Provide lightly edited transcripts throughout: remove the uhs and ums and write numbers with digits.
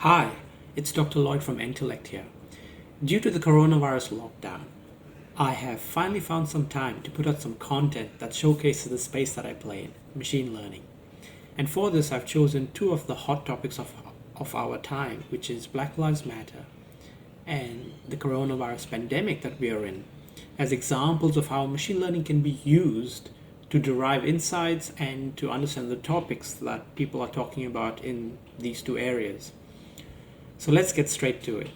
Hi, it's Dr. Lloyd from Entellect here. Due to the coronavirus lockdown, I have finally found some time to put out some content that showcases the space that I play in, machine learning. And for this, I've chosen two of the hot topics of our time, which is Black Lives Matter and the coronavirus pandemic that we are in, as examples of how machine learning can be used to derive insights and to understand the topics that people are talking about in these two areas. So let's get straight to it.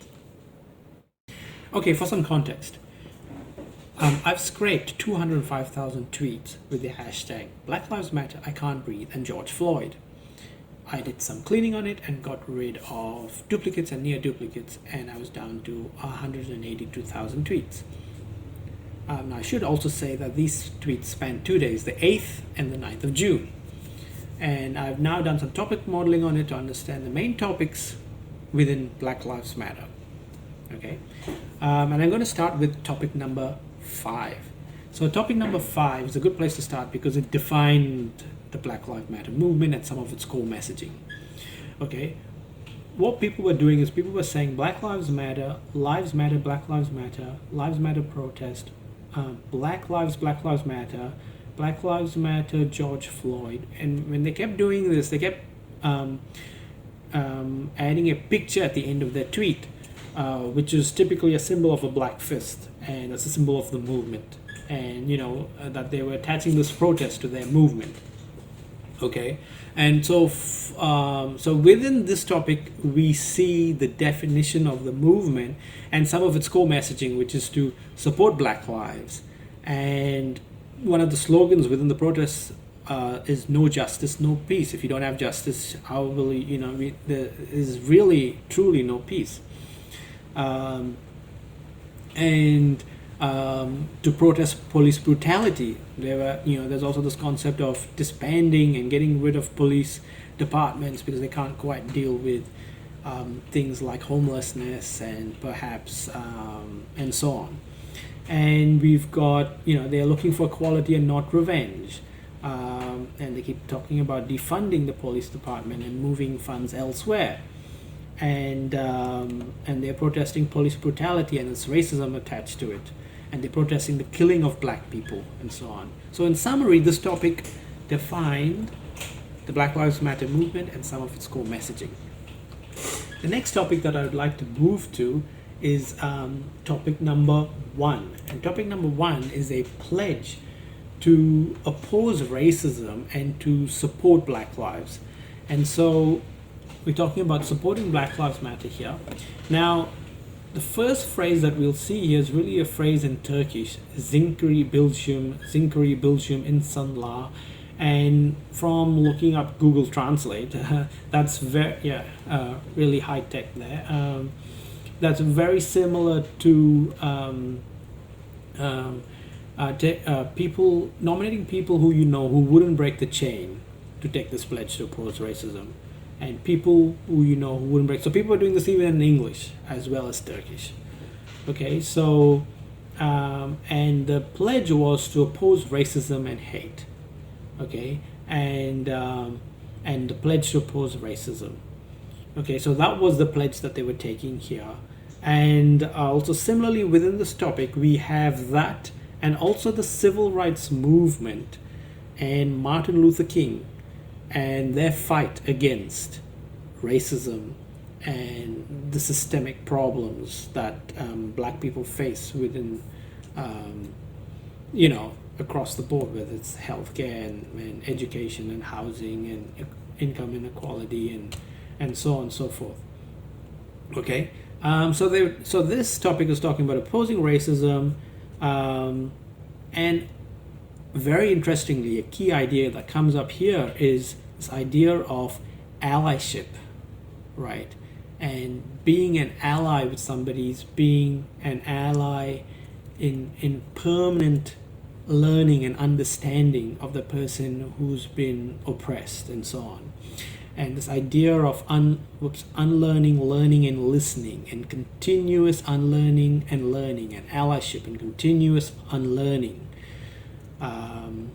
Okay, for some context, I've scraped 205,000 tweets with the hashtag Black Lives Matter, I Can't Breathe, and George Floyd. I did some cleaning on it and got rid of duplicates and near duplicates, and I was down to 182,000 tweets. Now, I should also say that these tweets span 2 days, the 8th and the 9th of June. And I've now done some topic modeling on it to understand the main topics within Black Lives Matter. Okay, and I'm going to start with topic number 5. So topic number 5 is a good place to start because it defined the Black Lives Matter movement and some of its core messaging. Okay, what people were doing is people were saying Black Lives Matter, Lives Matter, Black Lives Matter, Lives Matter protest, Black Lives Matter, Black Lives Matter, George Floyd. And when they kept doing this, they kept adding a picture at the end of their tweet, which is typically a symbol of a black fist, and it's a symbol of the movement, and that they were attaching this protest to their movement. Okay, and so within this topic we see the definition of the movement and some of its core messaging, which is to support Black lives. And one of the slogans within the protests is no justice, no peace. If you don't have justice, how will there is really truly no peace. To protest police brutality, there's also this concept of disbanding and getting rid of police departments because they can't quite deal with things like homelessness and perhaps and so on. And we've got, they're looking for equality and not revenge. And they keep talking about defunding the police department and moving funds elsewhere. And they're protesting police brutality and its racism attached to it. And they're protesting the killing of black people and so on. So in summary, this topic defined the Black Lives Matter movement and some of its core messaging. The next topic that I would like to move to is topic number 1. And topic number 1 is a pledge to oppose racism and to support Black lives. And so we're talking about supporting Black Lives Matter here. Now, the first phrase that we'll see here is really a phrase in Turkish, zinkri bilshim insanlar. And from looking up Google Translate, that's really high tech there. That's very similar to people nominating people who who wouldn't break the chain to take this pledge to oppose racism, and people who who wouldn't break. So people are doing this even in English as well as Turkish. Okay, so and the pledge was to oppose racism and hate. Okay, and the pledge to oppose racism. Okay, so that was the pledge that they were taking here. And also similarly within this topic, we have that and also the civil rights movement and Martin Luther King and their fight against racism and the systemic problems that black people face within, across the board, whether it's healthcare and education and housing and income inequality and so on and so forth. Okay, so this topic is talking about opposing racism, and very interestingly, a key idea that comes up here is this idea of allyship, right? And being an ally with somebody is being an ally in permanent learning and understanding of the person who's been oppressed and so on. And this idea of unlearning, learning, and listening, and continuous unlearning and learning, and allyship and continuous unlearning. And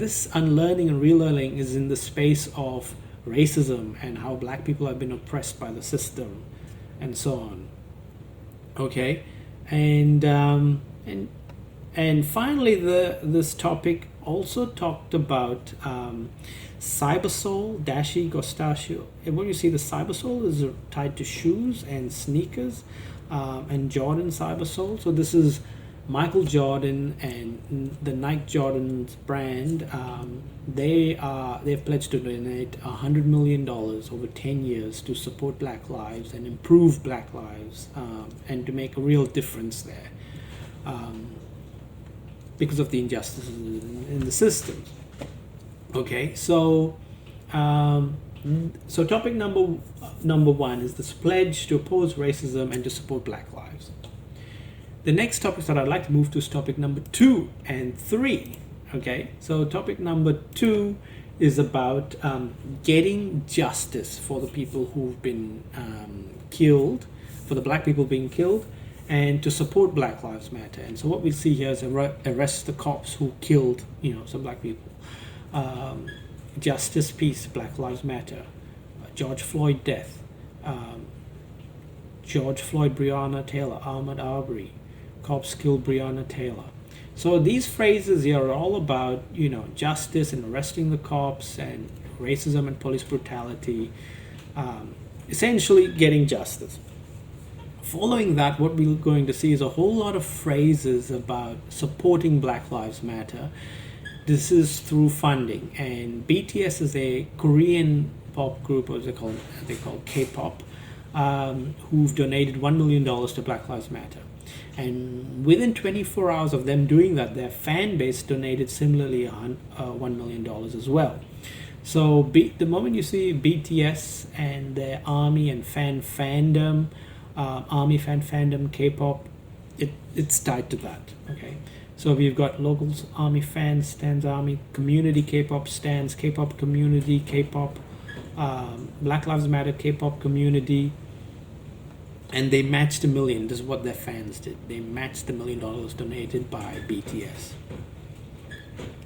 this unlearning and relearning is in the space of racism and how black people have been oppressed by the system and so on. Okay, and finally, this topic also talked about cybersole, dashi, gostachio. And when you see the cybersole is tied to shoes and sneakers, and Jordan cybersole. So this is Michael Jordan and the Nike Jordan's brand. They've pledged to donate $100 million over 10 years to support Black lives and improve Black lives, and to make a real difference there, because of the injustices in the system. Okay, so topic number one is this pledge to oppose racism and to support Black lives. The next topics that I'd like to move to is topic number 2 and 3. Okay, so topic number 2 is about getting justice for the people who've been killed, for the black people being killed, and to support Black Lives Matter. And so what we see here is arrest the cops who killed, some black people. Justice, peace, Black Lives Matter. George Floyd death. George Floyd, Breonna Taylor, Ahmaud Arbery. Cops killed Breonna Taylor. So these phrases here are all about, justice and arresting the cops and racism and police brutality, essentially getting justice. Following that, what we're going to see is a whole lot of phrases about supporting Black Lives Matter. This is through funding, and BTS is a Korean pop group, or they're called K-pop, who've donated $1 million to Black Lives Matter. And within 24 hours of them doing that, their fan base donated similarly $1 million as well. So the moment you see BTS and their army and fandom, K-pop, it's tied to that. Okay, so we've got locals, army fans, stands army, community K-pop stands, K-pop community, K-pop, Black Lives Matter K-pop community. And they matched $1 million. This is what their fans did. They matched the $1 million donated by BTS.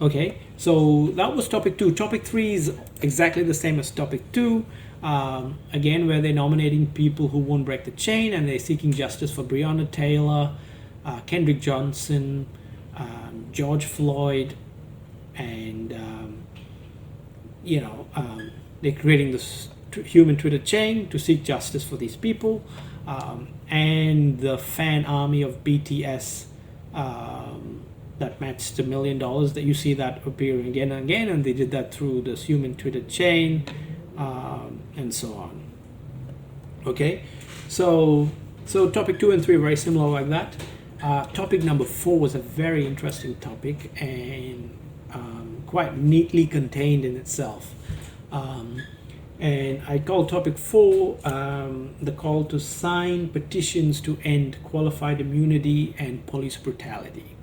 Okay, so that was topic 2. Topic 3 is exactly the same as topic 2. Again, where they're nominating people who won't break the chain, and they're seeking justice for Breonna Taylor, Kendrick Johnson, George Floyd, and they're creating this human Twitter chain to seek justice for these people. And the fan army of BTS that matched $1 million, that you see that appearing again and again, and they did that through this human Twitter chain, and so on. Okay, so topic 2 and 3 are very similar like that. Topic number 4 was a very interesting topic and quite neatly contained in itself. And I call topic 4 the call to sign petitions to end qualified immunity and police brutality.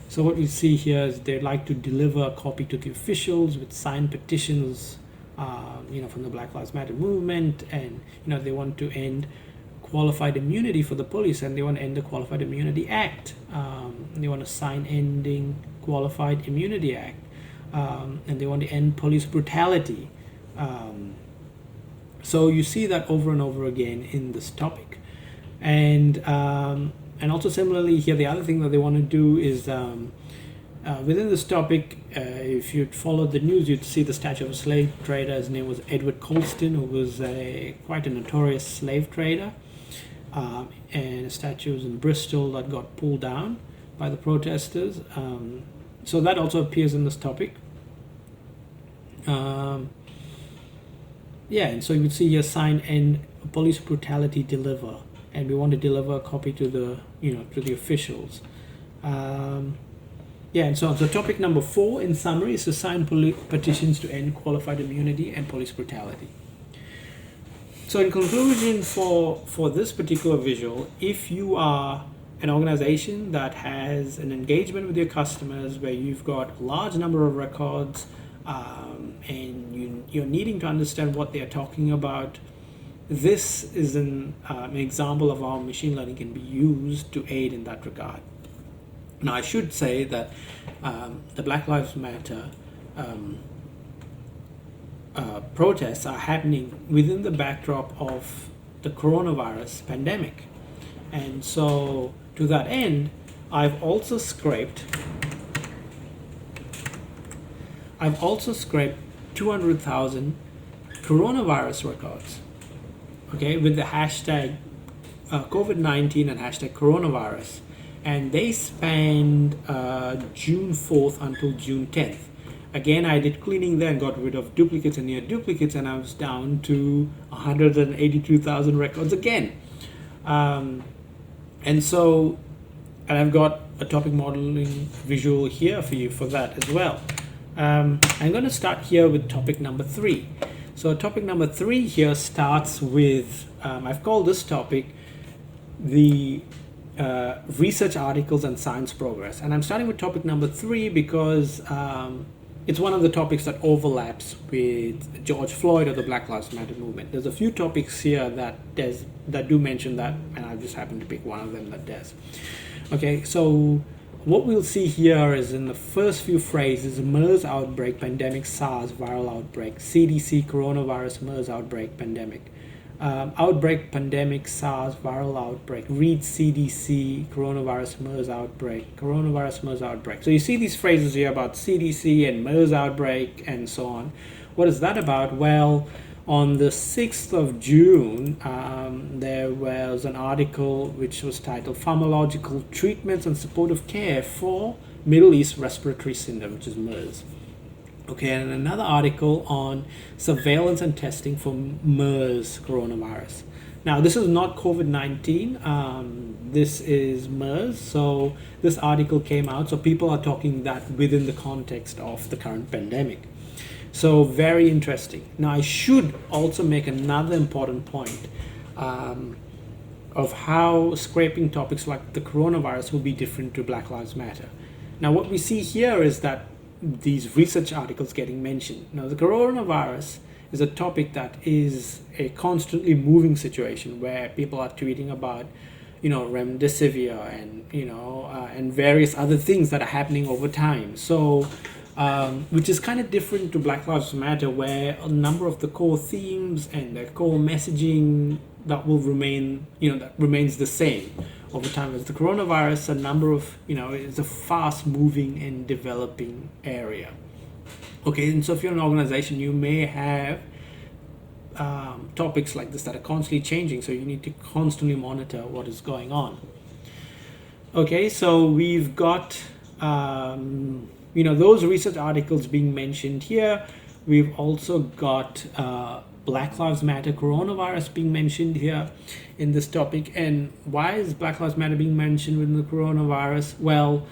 So what we see here is they'd like to deliver a copy to the officials with signed petitions, from the Black Lives Matter movement, and they want to end qualified immunity for the police, and they want to end the Qualified Immunity Act. They want to sign ending Qualified Immunity Act, and they want to end police brutality. So you see that over and over again in this topic, and also similarly here, the other thing that they want to do is within this topic, if you'd followed the news, you'd see the statue of a slave trader. His name was Edward Colston, who was quite a notorious slave trader, and a statue was in Bristol that got pulled down by the protesters. So that also appears in this topic. And so you would see here, sign and police brutality deliver, and we want to deliver a copy to the to the officials. And so topic number 4 in summary is to sign petitions to end qualified immunity and police brutality. So in conclusion, for this particular visual, if you are an organization that has an engagement with your customers where you've got a large number of records, and you're needing to understand what they're talking about, this is an example of how machine learning can be used to aid in that regard. Now, I should say that the Black Lives Matter protests are happening within the backdrop of the coronavirus pandemic. And so, to that end, I've also scraped 200,000 coronavirus records, okay, with the hashtag COVID-19 and hashtag coronavirus, and they spanned June 4th until June 10th. Again, I did cleaning there and got rid of duplicates and near duplicates, and I was down to 182,000 records again. And I've got a topic modeling visual here for you for that as well. I'm going to start here with topic number 3. So topic number 3 here starts with, I've called this topic the research articles and science progress. And I'm starting with topic number 3 because it's one of the topics that overlaps with George Floyd or the Black Lives Matter movement. There's a few topics here that do mention that, and I just happen to pick one of them that does. Okay, so what we'll see here is in the first few phrases: MERS outbreak, pandemic, SARS, viral outbreak, CDC, coronavirus, MERS outbreak, pandemic. Outbreak, pandemic, SARS, viral outbreak, read CDC, coronavirus, MERS outbreak, coronavirus, MERS outbreak. So you see these phrases here about CDC and MERS outbreak and so on. What is that about? Well, on the 6th of June, there was an article which was titled Pharmacological Treatments and Supportive Care for Middle East Respiratory Syndrome, which is MERS. Okay, and another article on surveillance and testing for MERS coronavirus. Now, this is not COVID-19, this is MERS. So this article came out, so people are talking that within the context of the current pandemic. So very interesting. Now, I should also make another important point of how scraping topics like the coronavirus will be different to Black Lives Matter. Now, what we see here is that these research articles getting mentioned. Now, the coronavirus is a topic that is a constantly moving situation where people are tweeting about, remdesivir and, and various other things that are happening over time. So, which is kind of different to Black Lives Matter, where a number of the core themes and the core messaging that will remain, that remains the same over time. As the coronavirus, a number of, it's a fast moving and developing area. Okay, and so if you're an organization, you may have topics like this that are constantly changing, so you need to constantly monitor what is going on. Okay, so we've got those research articles being mentioned here. We've also got Black Lives Matter coronavirus being mentioned here in this topic. And why is Black Lives Matter being mentioned within the coronavirus? Well,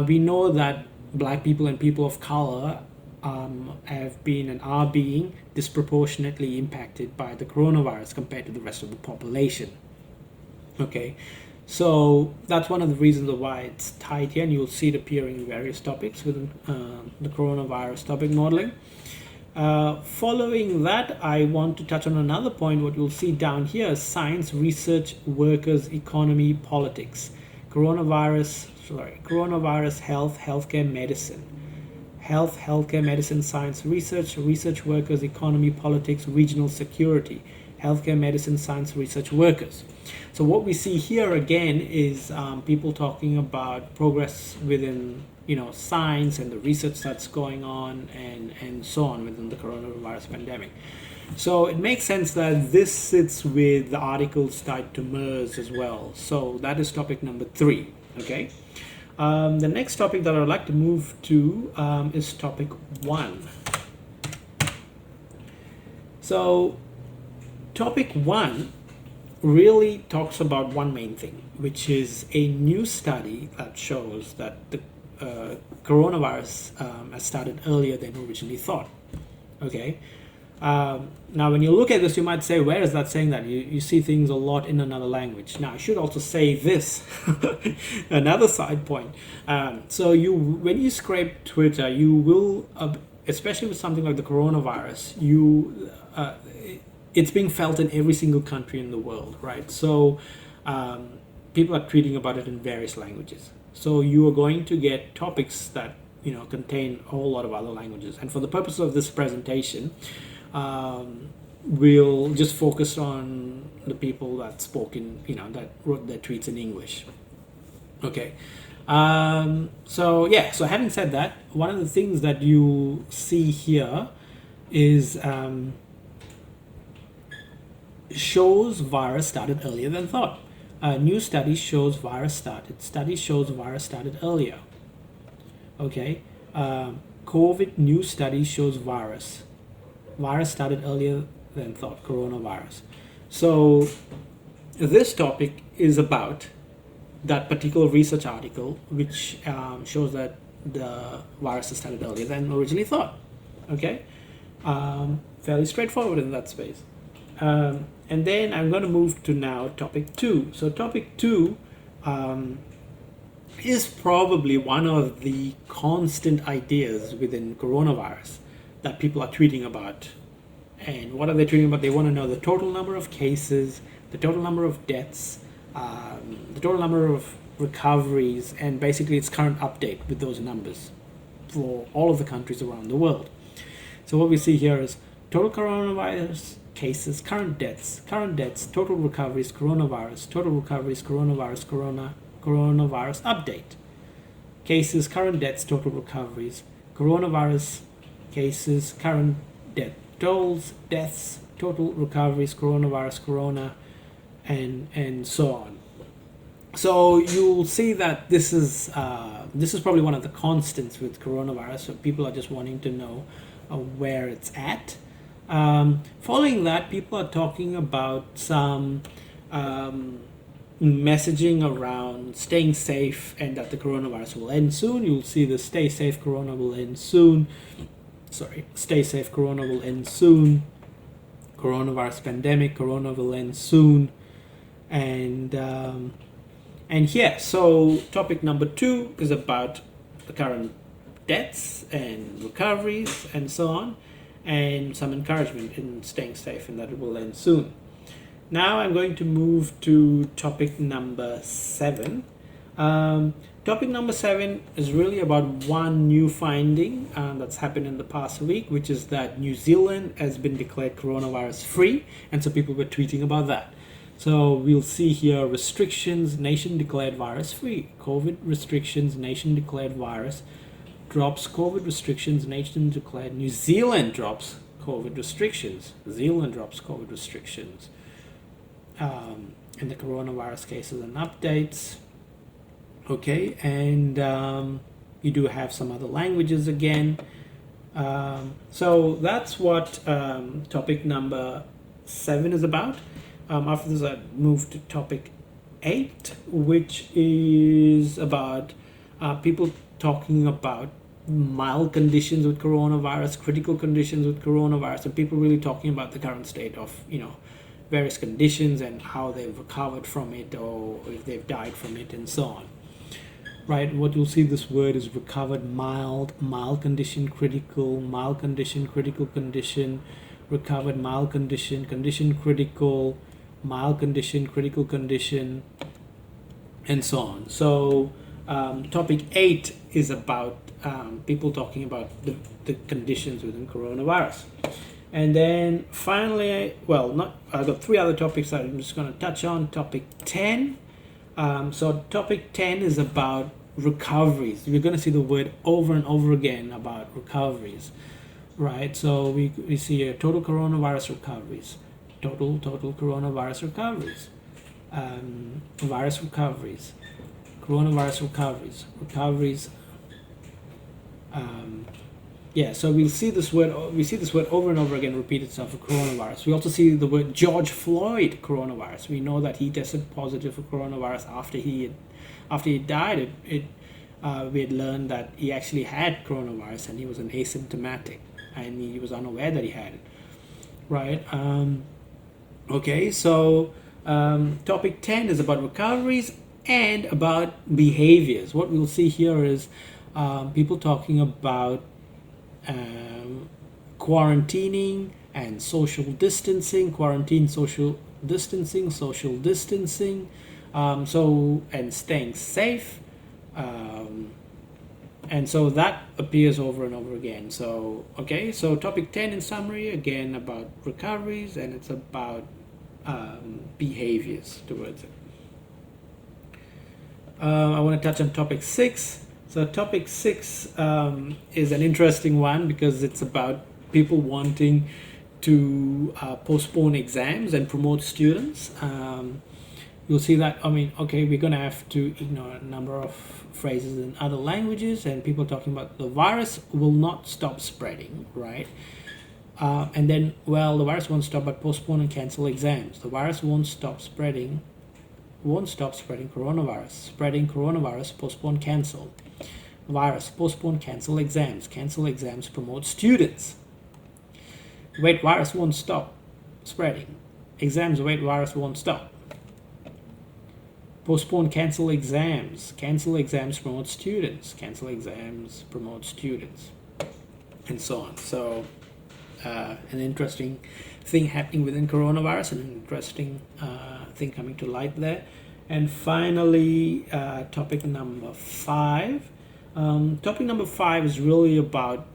we know that Black people and people of color have been and are being disproportionately impacted by the coronavirus compared to the rest of the population. Okay, so that's one of the reasons of why it's tied here, and you'll see it appearing in various topics within the coronavirus topic modeling. Following that, I want to touch on another point. What you'll see down here is science, research, workers, economy, politics. Coronavirus, health, healthcare, medicine. Health, healthcare, medicine, science, research, research workers, economy, politics, regional security. Healthcare, medicine, science, research workers. So what we see here again is people talking about progress within science and the research that's going on and so on within the coronavirus pandemic. So it makes sense that this sits with the articles tied to MERS as well. So that is topic number 3. Okay. The next topic that I would like to move to is topic 1. So topic 1 really talks about one main thing, which is a new study that shows that the coronavirus has started earlier than originally thought. Okay. Now, when you look at this, you might say, where is that saying that? You see things a lot in another language. Now, I should also say this, another side point. So when you scrape Twitter, you will, especially with something like the coronavirus, it's being felt in every single country in the world, right? So people are tweeting about it in various languages. So you are going to get topics that contain a whole lot of other languages. And for the purpose of this presentation, we'll just focus on the people that spoke in, that wrote their tweets in English. Okay. So having said that, one of the things that you see here is shows virus started earlier than thought. New study shows virus started. Study shows virus started earlier. Okay. COVID new study shows virus. Virus started earlier than thought. Coronavirus. So this topic is about that particular research article, which shows that the virus started earlier than originally thought. Okay. Fairly straightforward in that space. And then I'm going to move to now topic 2. So topic 2 is probably one of the constant ideas within coronavirus that people are tweeting about. And what are they tweeting about? They want to know the total number of cases, the total number of deaths, the total number of recoveries, and basically its current update with those numbers for all of the countries around the world. So what we see here is total coronavirus cases, current deaths, total recoveries, coronavirus, total recoveries, coronavirus update. Cases, current deaths, total recoveries, coronavirus cases, current death tolls, deaths, total recoveries, coronavirus, corona, and so on. So you'll see that this is probably one of the constants with coronavirus. So people are just wanting to know where it's at. Following that, people are talking about some messaging around staying safe and that the coronavirus will end soon. You'll see the stay safe, corona will end soon. Stay safe, corona will end soon. Coronavirus pandemic, corona will end soon. And yeah, so topic number 2 is about the current deaths and recoveries and so on, and some encouragement in staying safe and that it will end soon. Now I'm going to move to topic number 7. Topic number 7 is really about one new finding that's happened in the past week, which is that New Zealand has been declared coronavirus free, and so people were tweeting about that. So we'll see here restrictions, nation declared virus free. COVID restrictions, nation declared virus drops COVID restrictions, nation declared. New Zealand drops COVID restrictions. Zealand drops COVID restrictions. In the coronavirus cases and updates. Okay, and you do have some other languages again. So that's what topic number 7 is about. After this, I move to topic 8, which is about people talking about mild conditions with coronavirus, critical conditions with coronavirus, and people really talking about the current state of, various conditions and how they've recovered from it or if they've died from it and so on. Right, what you'll see this word is recovered, mild condition, critical condition, recovered, mild condition, critical, mild condition, critical condition, and so on. So topic 8 is about people talking about the conditions within coronavirus. And then finally, I've got 3 other topics that I'm just going to touch on. Topic 10. So topic 10 is about recoveries. You're going to see the word over and over again about recoveries, right? So we see total coronavirus recoveries, total coronavirus recoveries, virus recoveries, coronavirus recoveries. So we see this word over and over again repeat itself for coronavirus. We also see the word George Floyd coronavirus. We know that he tested positive for coronavirus after he died. We had learned that he actually had coronavirus and he was an asymptomatic and he was unaware that he had it. Right? So topic 10 is about recoveries and about behaviors. What we'll see here is people talking about quarantining and social distancing, social distancing, and staying safe, And so that appears over and over again. So, okay, so topic 10 in summary, again about recoveries, and it's about behaviors towards it. I want to touch on topic 6. So topic 6 is an interesting one because it's about people wanting to postpone exams and promote students. You'll see that, okay, we're going to have to ignore a number of phrases in other languages, and people talking about the virus will not stop spreading, right? And then, well, the virus won't stop, but postpone and cancel exams. The virus won't stop spreading coronavirus. Spreading coronavirus, postpone, cancel. Virus, postpone, cancel exams. Cancel exams, promote students. Wait, virus won't stop spreading. Exams, wait, virus won't stop. Postpone, cancel exams. Cancel exams, promote students. Cancel exams, promote students. And so on. So, an interesting thing happening within coronavirus, and an interesting thing coming to light there. And finally, topic number 5. Topic number 5 is really about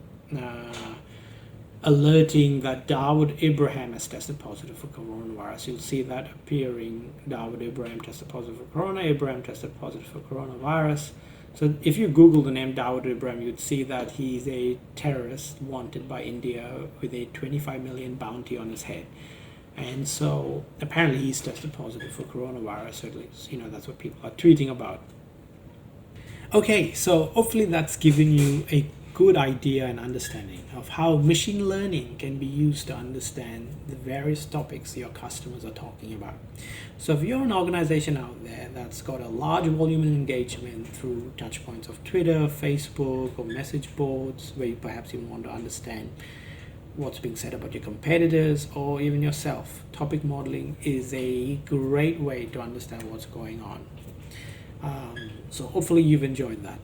alerting that Dawood Ibrahim has tested positive for coronavirus. You'll see that appearing. Dawood Ibrahim tested positive for corona. Ibrahim tested positive for coronavirus. So if you Google the name Dawood Ibrahim, you'd see that he's a terrorist wanted by India with a 25 million bounty on his head. And so apparently he's tested positive for coronavirus, or at least, that's what people are tweeting about. Okay, so hopefully that's given you a good idea and understanding of how machine learning can be used to understand the various topics your customers are talking about. So if you're an organization out there that's got a large volume of engagement through touch points of Twitter, Facebook, or message boards, where you perhaps even want to understand what's being said about your competitors or even yourself, topic modeling is a great way to understand what's going on. So hopefully you've enjoyed that.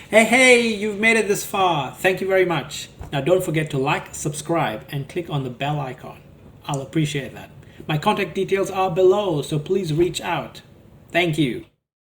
Hey, you've made it this far. Thank you very much. Now don't forget to like, subscribe, and click on the bell icon. I'll appreciate that. My contact details are below, so please reach out. Thank you.